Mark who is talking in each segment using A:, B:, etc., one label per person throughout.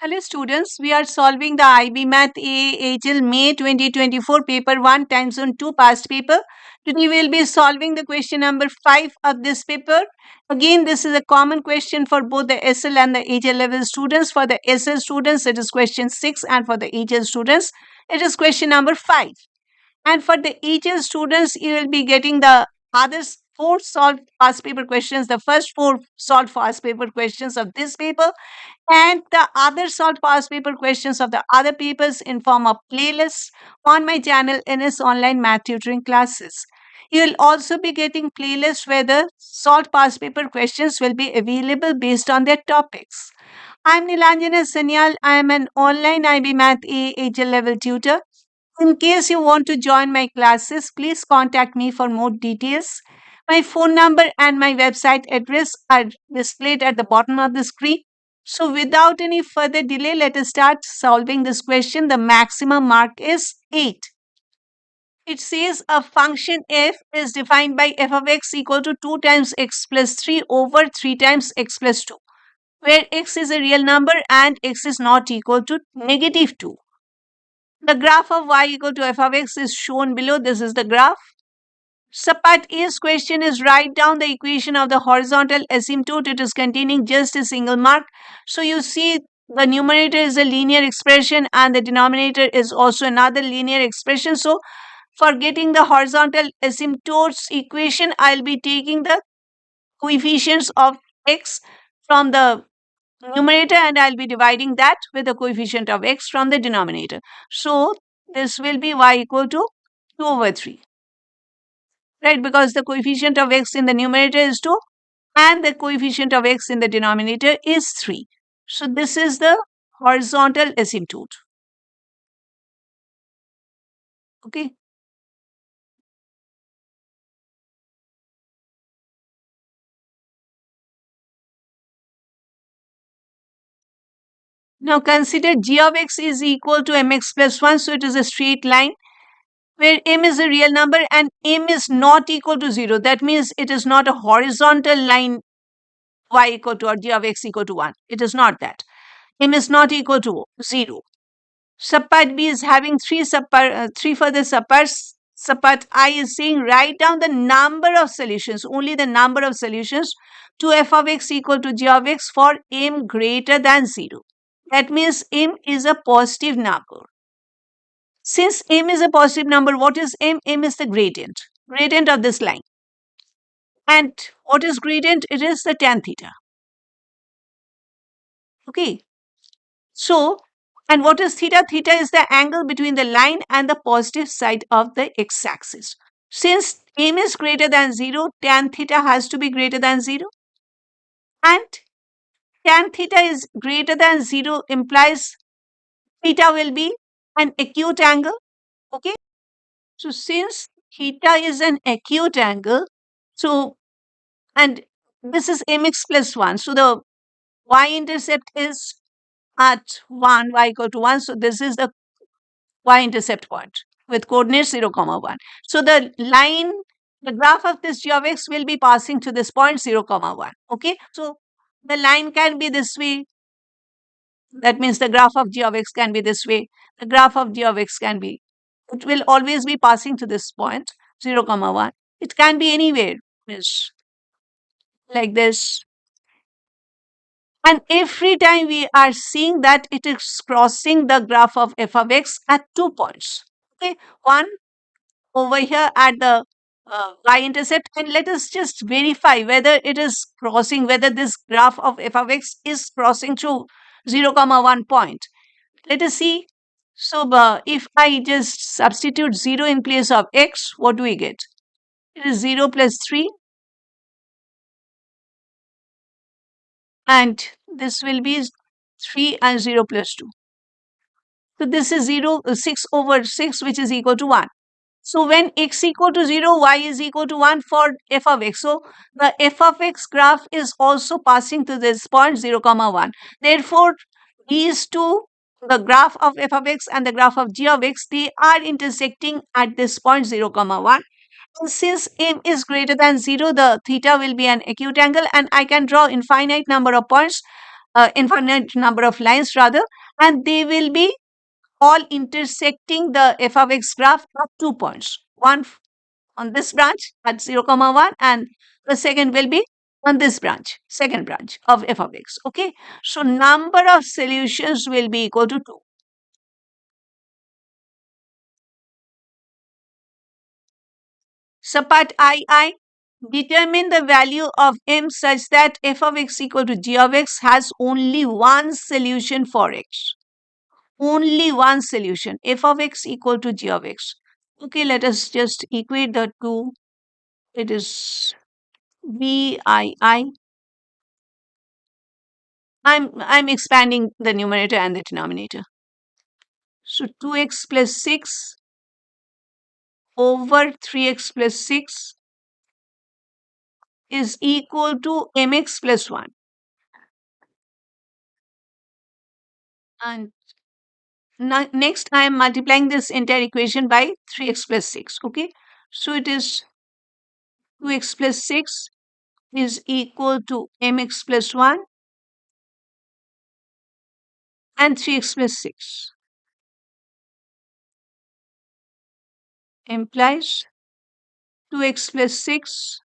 A: Hello students, we are solving the IB Math A HL May 2024 paper 1 time zone 2 past paper. Today we will be solving the question number 5 of this paper. Again, this is a common question for both the SL and the HL level students. For the SL students, it is question 6 and for the HL students, it is question number 5. And for the HL students, you will be getting the others 4 solved past paper questions, the first 4 solved past paper questions of this paper and the other solved past paper questions of the other papers in form of playlists on my channel NS Online Math Tutoring Classes. You will also be getting playlists where the solved past paper questions will be available based on their topics. I am Nilanjana Sanyal. I am an online IB Math A HL level tutor. In case you want to join my classes, please contact me for more details. My phone number and my website address are displayed at the bottom of the screen. So, without any further delay, let us start solving this question. The maximum mark is 8. It says a function f is defined by f of x equal to 2 times x plus 3 over 3 times x plus 2, where x is a real number and x is not equal to negative 2. The graph of y equal to f of x is shown below. This is the graph. Part A's question is write down the equation of the horizontal asymptote. It is containing just a single mark. So you see the numerator is a linear expression and the denominator is also another linear expression. So for getting the horizontal asymptotes equation, I'll be taking the coefficients of x from the numerator and I'll be dividing that with the coefficient of x from the denominator. So this will be y equal to 2 over 3. Right, because the coefficient of x in the numerator is 2 and the coefficient of x in the denominator is 3. So this is the horizontal asymptote. Okay. Now consider g of x is equal to mx plus 1. So it is a straight line where m is a real number and m is not equal to 0. That means it is not a horizontal line y equal to or g of x equal to 1. It is not that. M is not equal to 0. Subpart B is having three further subparts. Subpart I is saying write down the number of solutions, only the number of solutions to f of x equal to g of x for m greater than 0. That means m is a positive number. Since m is a positive number, what is m? M is the gradient of this line. And what is gradient? It is the tan theta. Okay. So, and what is theta? Theta is the angle between the line and the positive side of the x-axis. Since m is greater than 0, tan theta has to be greater than 0. And tan theta is greater than 0 implies theta will be an acute angle. Okay. So, since theta is an acute angle, so, and this is mx plus 1. So, the y-intercept is at 1, y equal to 1. So, this is the y-intercept point with coordinates 0, 1. So, the graph of this g of x will be passing to this point 0, 1. Okay. So, the line can be this way. That means the graph of g of x can be this way. The graph of g of x can be, it will always be passing to this point 0, 1. It can be anywhere, like this. And every time we are seeing that it is crossing the graph of f of x at 2 points. Okay, one over here at the y-intercept, and let us just verify whether it is crossing, whether this graph of f of x is crossing through 0, 1 point. Let us see. So, if I just substitute 0 in place of x, what do we get? It is 0 plus 3. And this will be 3 and 0 plus 2. So, this is 6 over 6, which is equal to 1. So, when x equal to 0, y is equal to 1 for f of x. So, the f of x graph is also passing to this point 0, 1. Therefore, these two, the graph of f of x and the graph of g of x, they are intersecting at this point 0, 1. And since m is greater than 0, the theta will be an acute angle and I can draw infinite number of points infinite number of lines rather, and they will be all intersecting the f of x graph at 2 points. One on this branch at 0 comma 1, and the second will be on this branch, second branch of f of x. Okay, so number of solutions will be equal to 2. So part II, determine the value of m such that f of x equal to g of x has only one solution for x. Only one solution, f of x equal to g of x. Okay, let us just equate the two. It is VII. I'm expanding the numerator and the denominator. So 2x plus 6 over 3x plus 6 is equal to mx plus 1. And next I am multiplying this entire equation by 3x plus 6. Okay, so it is 2x plus 6 is equal to mx plus 1 and 3x plus 6 implies 2x plus 6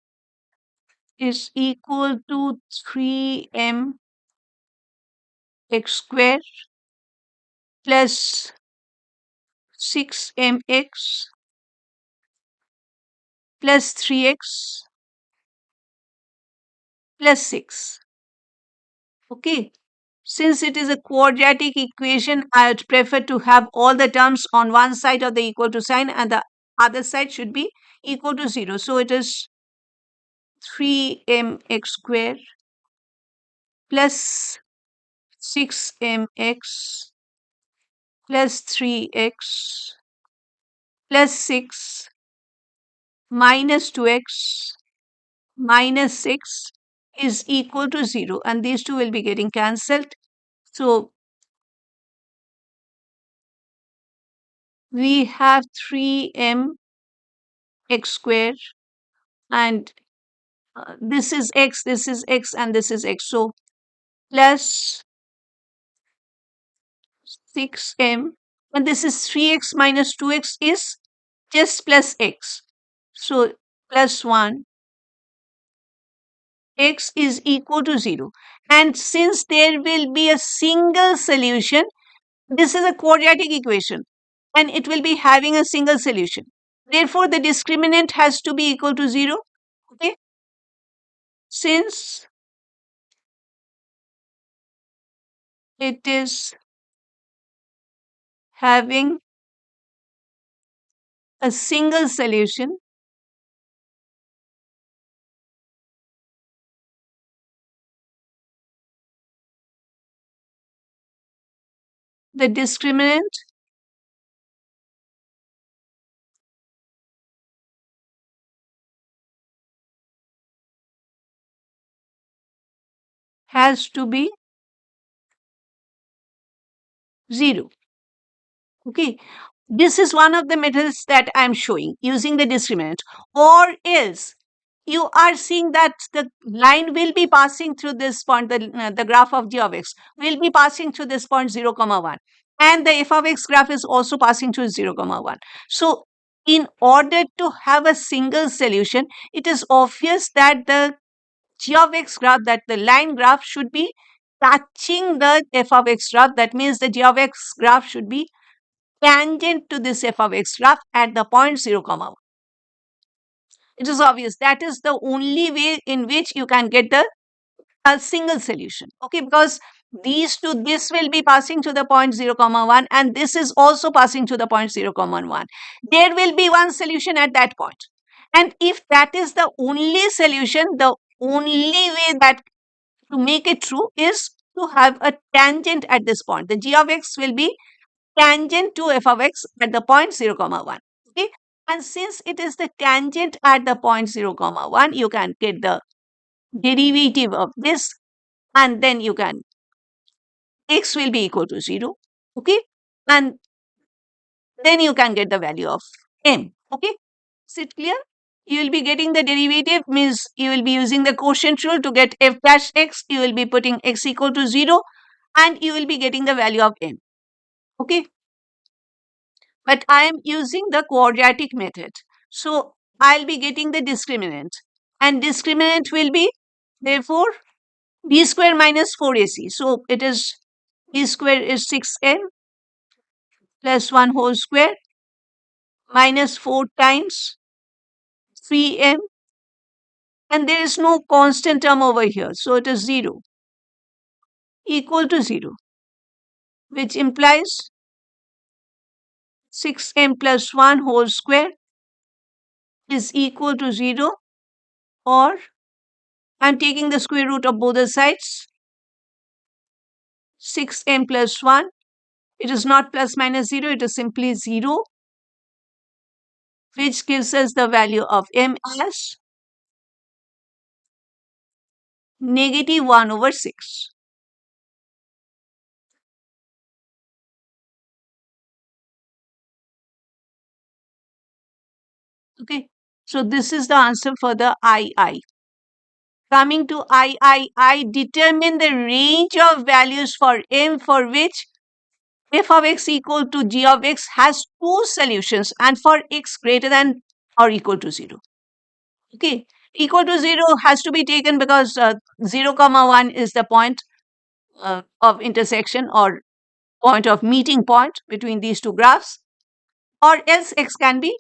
A: is equal to 3mx square plus 6mx plus 3x plus 6. Okay. Since it is a quadratic equation, I would prefer to have all the terms on one side of the equal to sign and the other side should be equal to 0. So it is 3mx square plus 6mx plus 3x plus 6 minus 2x minus 6 is equal to 0, and these two will be getting cancelled. So we have 3mx square, and this is x, and this is x. So plus 6m, and this is 3x minus 2x is just plus x. So plus 1, x is equal to 0. And since there will be a single solution, this is a quadratic equation and it will be having a single solution. Therefore, the discriminant has to be equal to 0. Okay. Since it is having a single solution, the discriminant has to be 0. Okay. This is one of the methods that I am showing using the discriminant. Or else you are seeing that the line will be passing through this point, the graph of g of x will be passing through this point 0 comma 1, and the f of x graph is also passing through 0 comma 1. So in order to have a single solution, it is obvious that the g of x graph, that the line graph should be touching the f of x graph. That means the g of x graph should be tangent to this f of x graph at the point 0 comma 1. It is obvious that is the only way in which you can get the a single solution. Okay, because these two, this will be passing to the point 0 comma 1 and this is also passing to the point 0 comma 1. There will be one solution at that point. And if that is the only solution, the only way that to make it true is to have a tangent at this point. The g of x will be tangent to f of x at the point 0 comma 1. Okay, and since it is the tangent at the point 0 comma 1, you can get the derivative of this, and then you can x will be equal to 0. Okay, and then you can get the value of m. Okay, is it clear? You will be getting the derivative, means you will be using the quotient rule to get f dash x. You will be putting x equal to 0 and you will be getting the value of m. Okay. But I am using the quadratic method. So I'll be getting the discriminant. And discriminant will be, therefore, b square minus 4ac. So it is b square is 6n plus 1 whole square minus 4 times 3m. And there is no constant term over here. So it is 0 equal to 0, which implies 6m plus 1 whole square is equal to 0, or I'm taking the square root of both the sides. 6m plus 1, it is not plus minus 0, it is simply 0, which gives us the value of m as negative 1 over 6. Okay, so this is the answer for the II. Coming to I determine the range of values for m for which f of x equal to g of x has two solutions, and for x greater than or equal to 0. Okay, equal to 0 has to be taken because 0 comma 1 is the point of intersection or point of meeting point between these two graphs, or else x can be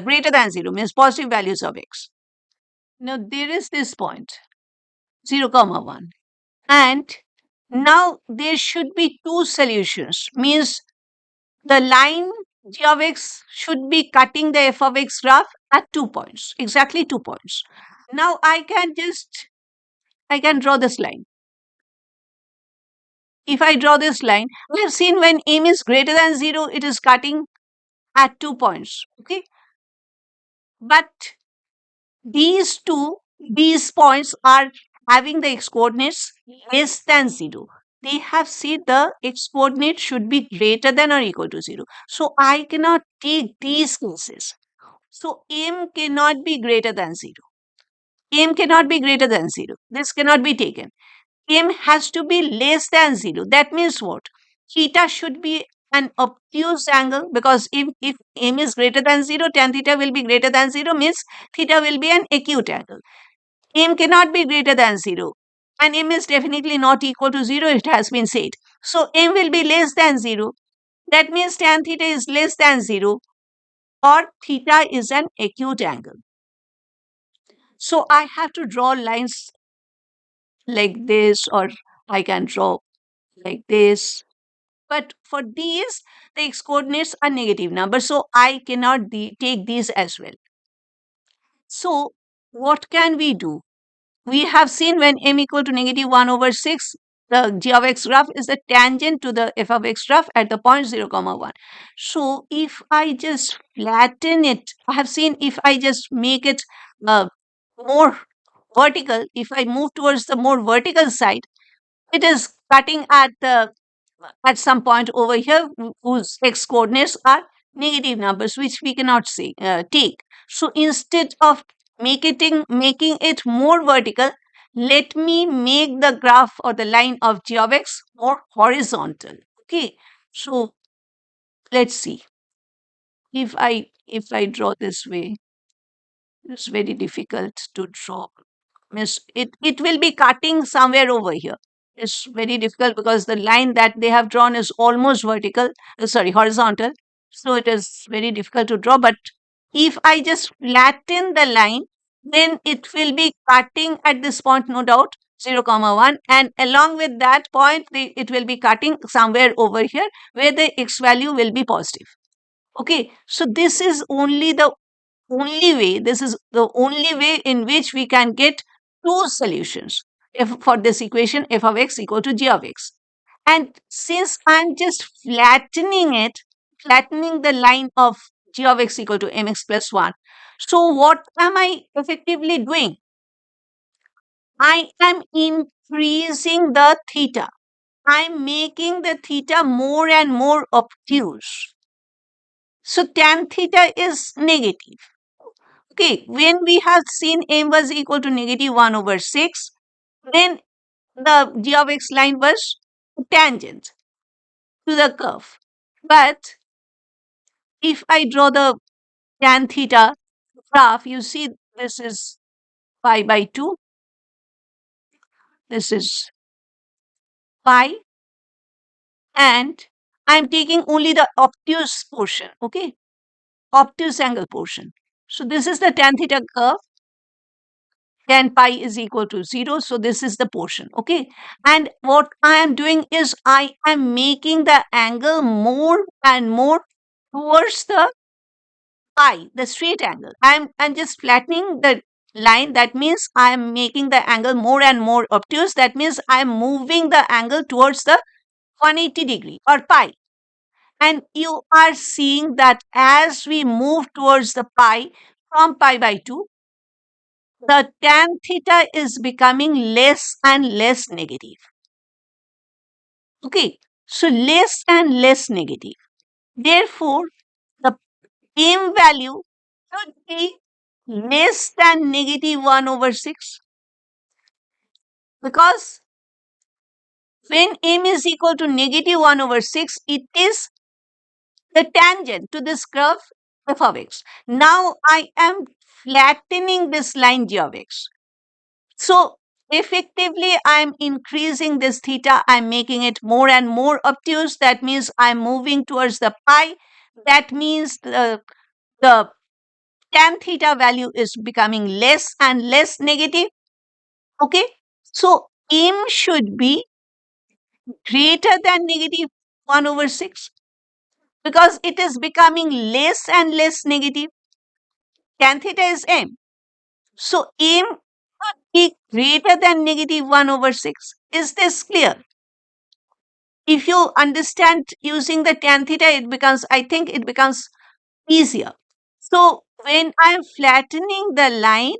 A: greater than 0, means positive values of x. Now there is this point 0 comma 1, and now there should be two solutions, means the line g of x should be cutting the f of x graph at 2 points, exactly 2 points. Now I can draw this line. If I draw this line, we have seen when m is greater than 0, it is cutting at 2 points. Okay, but these points are having the x coordinates less than 0. They have said the x coordinate should be greater than or equal to 0. So I cannot take these cases. So m cannot be greater than 0. M cannot be greater than 0. This cannot be taken. M has to be less than 0. That means what? Theta should be an obtuse angle, because if m is greater than 0, tan theta will be greater than 0, means theta will be an acute angle. M cannot be greater than 0. And m is definitely not equal to 0, it has been said. So m will be less than 0. That means tan theta is less than 0, or theta is an acute angle. So I have to draw lines like this, or I can draw like this. But for these, the x coordinates are negative numbers, so I cannot take these as well. So what can we do? We have seen when m equal to negative 1 over 6, the g of x graph is the tangent to the f of x graph at the point 0 comma 1. So if I just flatten it, I have seen if I just make it more vertical, if I move towards the more vertical side, it is cutting at some point over here whose x coordinates are negative numbers, which we cannot take. So instead of making it more vertical, let me make the graph or the line of g of x more horizontal. Okay, so let's see. If I draw this way, it's very difficult to draw. Means it will be cutting somewhere over here. It's very difficult because the line that they have drawn is almost horizontal. So it is very difficult to draw. But if I just flatten the line, then it will be cutting at this point, no doubt, 0 comma 1. And along with that point, it will be cutting somewhere over here where the x value will be positive. Okay, so this is the only way in which we can get two solutions for this equation f of x equal to g of x. And since I'm just flattening the line of g of x equal to mx plus 1, so what am I effectively doing? I am increasing the theta. I'm making the theta more and more obtuse. So tan theta is negative. Okay, when we have seen m was equal to negative 1 over 6, then the g of x line was tangent to the curve. But if I draw the tan theta graph, you see this is pi by 2, this is pi, and I'm taking only the obtuse portion, okay? Obtuse angle portion. So this is the tan theta curve, tan pi is equal to 0. So this is the portion, okay? And what I am doing is I am making the angle more and more towards the pi, the straight angle. I'm just flattening the line. That means I am making the angle more and more obtuse. That means I am moving the angle towards the 180 degree or pi. And you are seeing that as we move towards the pi from pi by 2, the tan theta is becoming less and less negative. Okay, so less and less negative. Therefore, the m value should be less than negative 1 over 6, because when m is equal to negative 1 over 6, it is the tangent to this curve f of x. Now I am flattening this line g of x. So effectively I am increasing this theta, I am making it more and more obtuse. That means I am moving towards the pi. That means the tan theta value is becoming less and less negative. Okay, so m should be greater than negative 1 over 6, because it is becoming less and less negative. Tan theta is m. So m should be greater than negative 1 over 6. Is this clear? If you understand using the tan theta, I think it becomes easier. So when I am flattening the line,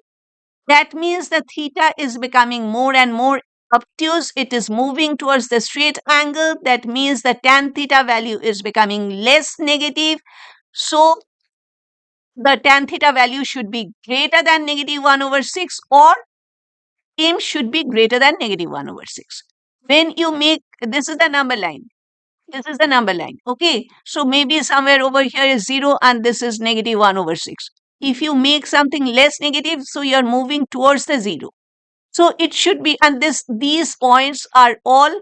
A: that means the theta is becoming more and more obtuse. It is moving towards the straight angle. That means the tan theta value is becoming less negative. So the tan theta value should be greater than negative 1 over 6, or m should be greater than negative 1 over 6. When you make, this is the number line. This is the number line. Okay. So maybe somewhere over here is 0 and this is negative 1 over 6. If you make something less negative, so you're moving towards the 0. So it should be, and these points are all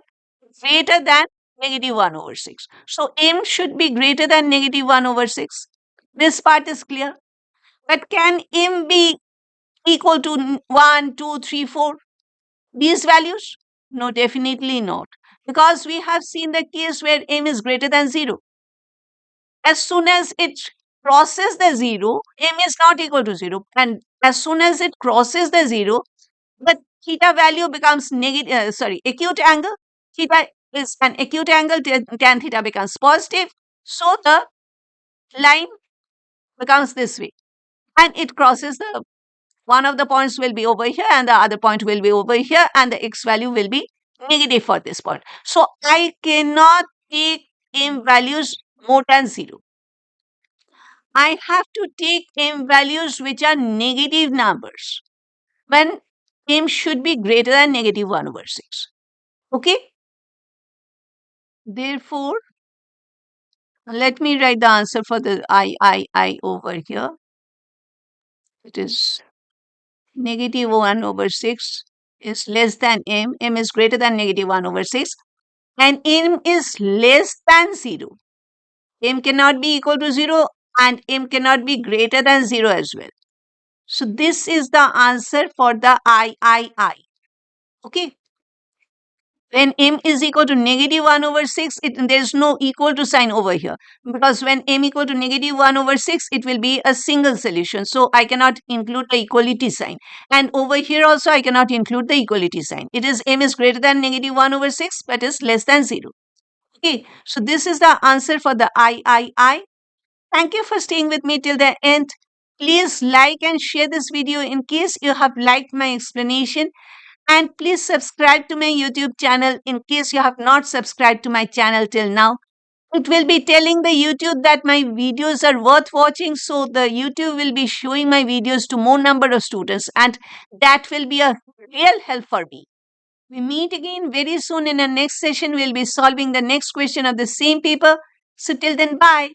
A: greater than negative 1 over 6. So m should be greater than negative 1 over 6. This part is clear. But can m be equal to 1, 2, 3, 4? These values? No, definitely not. Because we have seen the case where m is greater than 0. As soon as it crosses the 0, m is not equal to 0. And as soon as it crosses the 0, the theta value becomes acute angle. Theta is an acute angle, tan theta becomes positive. So the line becomes this way. And it crosses the, one of the points will be over here and the other point will be over here, and the x value will be negative for this point. So I cannot take m values more than 0. I have to take m values which are negative numbers, when m should be greater than negative 1 over 6. Okay? Therefore, let me write the answer for the I over here. It is negative 1 over 6 is less than m. M is greater than negative 1 over 6. And m is less than 0. M cannot be equal to 0 and m cannot be greater than 0 as well. So this is the answer for the I. Okay. When m is equal to negative 1 over 6, there is no equal to sign over here. Because when m equal to negative 1 over 6, it will be a single solution. So I cannot include the equality sign. And over here also, I cannot include the equality sign. It is m is greater than negative 1 over 6, but is less than 0. Okay, so this is the answer for the I. Thank you for staying with me till the end. Please like and share this video in case you have liked my explanation. And please subscribe to my YouTube channel in case you have not subscribed to my channel till now. It will be telling the YouTube that my videos are worth watching, so the YouTube will be showing my videos to more number of students, and that will be a real help for me. We meet again very soon in our next session. We'll be solving the next question of the same paper. So till then, bye.